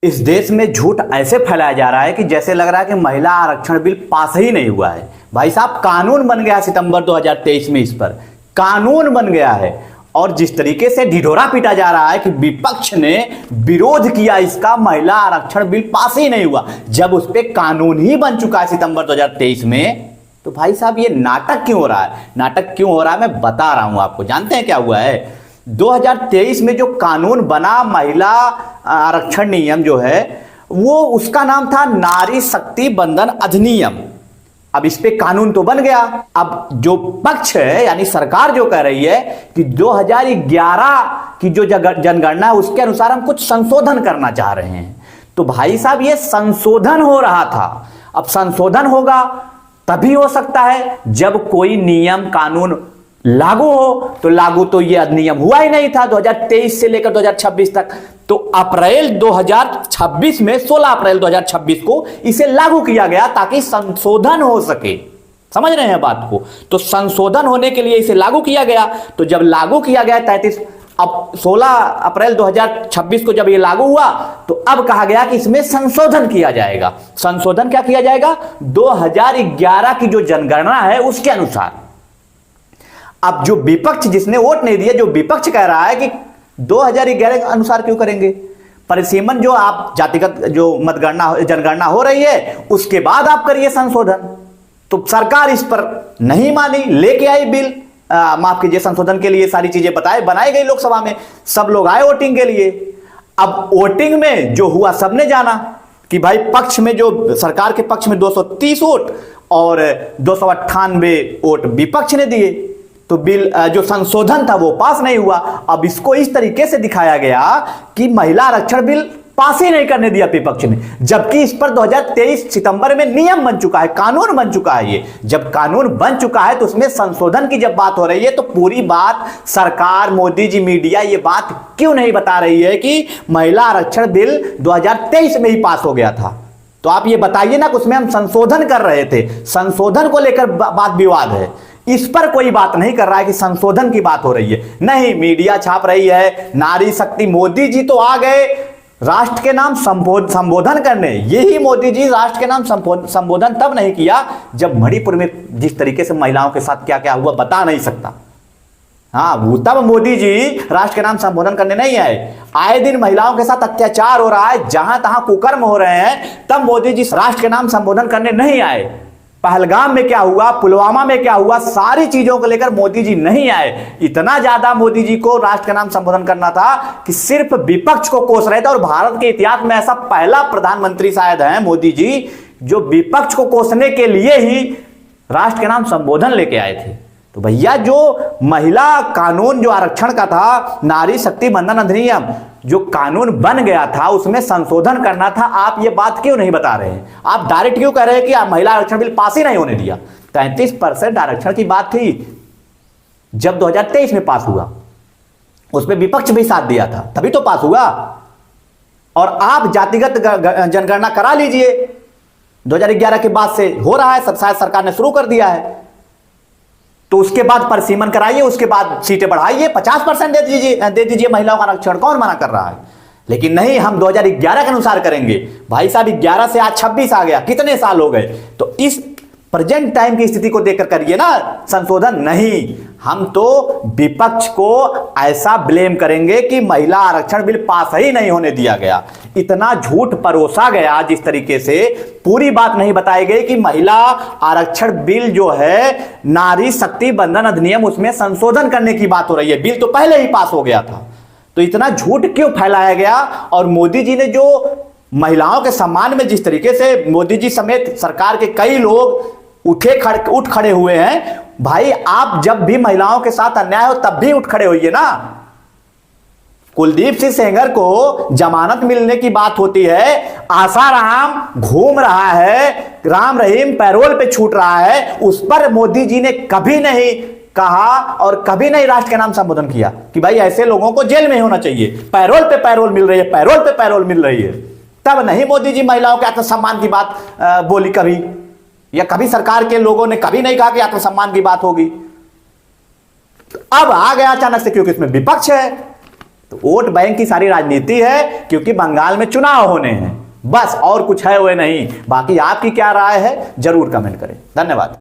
इस देश में झूठ ऐसे फैलाया जा रहा है कि जैसे लग रहा है कि महिला आरक्षण बिल पास ही नहीं हुआ है। भाई साहब, कानून बन गया सितंबर 2023 में, इस पर कानून बन गया है। और जिस तरीके से ढिढोरा पीटा जा रहा है कि विपक्ष ने विरोध किया इसका, महिला आरक्षण बिल पास ही नहीं हुआ, जब उस पर कानून ही बन चुका है सितंबर 2023 में, तो भाई साहब ये नाटक क्यों हो रहा है? नाटक क्यों हो रहा है मैं बता रहा हूं आपको। जानते हैं क्या हुआ है? 2023 में जो कानून बना, महिला आरक्षण नियम जो है, वो उसका नाम था नारी शक्ति बंधन अधिनियम। अब इस पे कानून तो बन गया। अब जो पक्ष है यानी सरकार जो कह रही है कि 2011 की जो जनगणना है उसके अनुसार हम कुछ संशोधन करना चाह रहे हैं। तो भाई साहब ये संशोधन हो रहा था। अब संशोधन होगा तभी हो सकता है जब कोई नियम कानून लागू हो। तो लागू तो ये अधिनियम हुआ ही नहीं था 2023 से लेकर 2026 तक। तो अप्रैल 2026 में 16 अप्रैल 2026 को इसे लागू किया गया ताकि संशोधन हो सके। समझ रहे हैं बात को? तो संशोधन होने के लिए इसे लागू किया गया। तो जब लागू किया गया 33 अब 16 अप्रैल 2026 को जब ये लागू हुआ तो अब कहा गया कि इसमें संशोधन किया जाएगा। संशोधन क्या किया जाएगा? 2011 की जो जनगणना है उसके अनुसार। अब जो विपक्ष जिसने वोट नहीं दिया, जो विपक्ष कह रहा है कि 2011 के अनुसार क्यों करेंगे, परिसीमन जो आप जातिगत जो मतगणना जनगणना हो रही है उसके बाद आप करिए संशोधन। तो सरकार इस पर नहीं मानी, लेके आई बिल, माफ कीजिए, संशोधन के लिए सारी चीजें बनाई गई लोकसभा में, सब लोग आए वोटिंग के लिए। अब वोटिंग में जो हुआ सबने जाना कि भाई पक्ष में जो सरकार के पक्ष में 230 वोट और 298 वोट विपक्ष ने दिए। तो बिल जो संशोधन था वो पास नहीं हुआ। अब इसको इस तरीके से दिखाया गया कि महिला आरक्षण बिल पास ही नहीं करने दिया विपक्ष ने, जबकि इस पर 2023 सितंबर में नियम बन चुका है, कानून बन चुका है। ये जब कानून बन चुका है तो उसमें संशोधन की जब बात हो रही है तो पूरी बात सरकार, मोदी जी, मीडिया ये बात क्यों नहीं बता रही है कि महिला आरक्षण बिल 2023 में ही पास हो गया था? तो आप ये बताइए ना कि उसमें हम संशोधन कर रहे थे, संशोधन को लेकर बात विवाद है। इस पर कोई बात नहीं कर रहा है कि संशोधन की बात हो रही है। नहीं, मीडिया छाप रही है नारी शक्ति। मोदी जी तो आ गए राष्ट्र के नाम संबोधन करने। यही मोदी जी राष्ट्र के नाम संबोधन तब नहीं किया जब मणिपुर में जिस तरीके से महिलाओं के साथ क्या क्या हुआ बता नहीं सकता। हाँ, वो तब मोदी जी राष्ट्र के नाम संबोधन करने नहीं आए। आए दिन महिलाओं के साथ अत्याचार हो रहा है, जहां तहां कुकर्म हो रहे हैं, तब मोदी जी राष्ट्र के नाम संबोधन करने नहीं आए। पहलगाम में क्या हुआ, पुलवामा में क्या हुआ, सारी चीजों को लेकर मोदी जी नहीं आए। इतना ज्यादा मोदी जी को राष्ट्र का नाम संबोधन करना था कि सिर्फ विपक्ष को कोस रहे थे। और भारत के इतिहास में ऐसा पहला प्रधानमंत्री शायद है मोदी जी जो विपक्ष को कोसने के लिए ही राष्ट्र के नाम संबोधन लेके आए थे। तो भैया जो महिला कानून जो आरक्षण का था, नारी शक्ति बंधन अधिनियम जो कानून बन गया था, उसमें संशोधन करना था। आप ये बात क्यों नहीं बता रहे हैं? आप डायरेक्ट क्यों कह रहे हैं कि आप महिला आरक्षण बिल पास ही नहीं होने दिया? 33% आरक्षण की बात थी जब 2023 में पास हुआ, उसमें विपक्ष भी साथ दिया था, तभी तो पास हुआ। और आप जातिगत जनगणना करा लीजिए, 2011 के बाद से हो रहा है, शायद सरकार ने शुरू कर दिया है। तो उसके बाद परिसीमन कराइए, उसके बाद सीटें बढ़ाइए, 50% दे दीजिए महिलाओं का आरक्षण। कौन मना कर रहा है? लेकिन नहीं, हम 2011 के अनुसार करेंगे। भाई साहब, 11 से आज 26 आ गया, कितने साल हो गए? तो इस प्रेजेंट टाइम की स्थिति को देखकर करिए ना संशोधन। नहीं, हम तो विपक्ष को ऐसा ब्लेम करेंगे कि महिला आरक्षण बिल पास ही नहीं होने दिया गया। इतना झूठ परोसा गया, जिस तरीके से पूरी बात नहीं बताई गई कि महिला आरक्षण बिल जो है नारी शक्ति बंधन अधिनियम, उसमें संशोधन करने की बात हो रही है। बिल तो पहले ही पास हो गया था। तो इतना झूठ क्यों फैलाया गया? और मोदी जी ने जो महिलाओं के सम्मान में जिस तरीके से मोदी जी समेत सरकार के कई लोग उठ खड़े हुए हैं, भाई आप जब भी महिलाओं के साथ अन्याय हो तब भी उठ खड़े होइए ना। कुलदीप सिंह सेंगर को जमानत मिलने की बात होती है, आसाराम घूम रहा है, राम रहीम पैरोल पे छूट रहा है, उस पर मोदी जी ने कभी नहीं कहा और कभी नहीं राष्ट्र के नाम संबोधन किया कि भाई ऐसे लोगों को जेल में होना चाहिए। पैरोल पे पैरोल मिल रही है, पैरोल पे पैरोल मिल रही है, तब नहीं मोदी जी महिलाओं के आत्मसम्मान की बात बोली कभी, या कभी सरकार के लोगों ने कभी नहीं कहा कि आत्मसम्मान की बात होगी। अब आ गया अचानक से, क्योंकि इसमें विपक्ष है। तो वोट बैंक की सारी राजनीति है, क्योंकि बंगाल में चुनाव होने हैं, बस और कुछ है वो नहीं। बाकी आपकी क्या राय है जरूर कमेंट करें। धन्यवाद।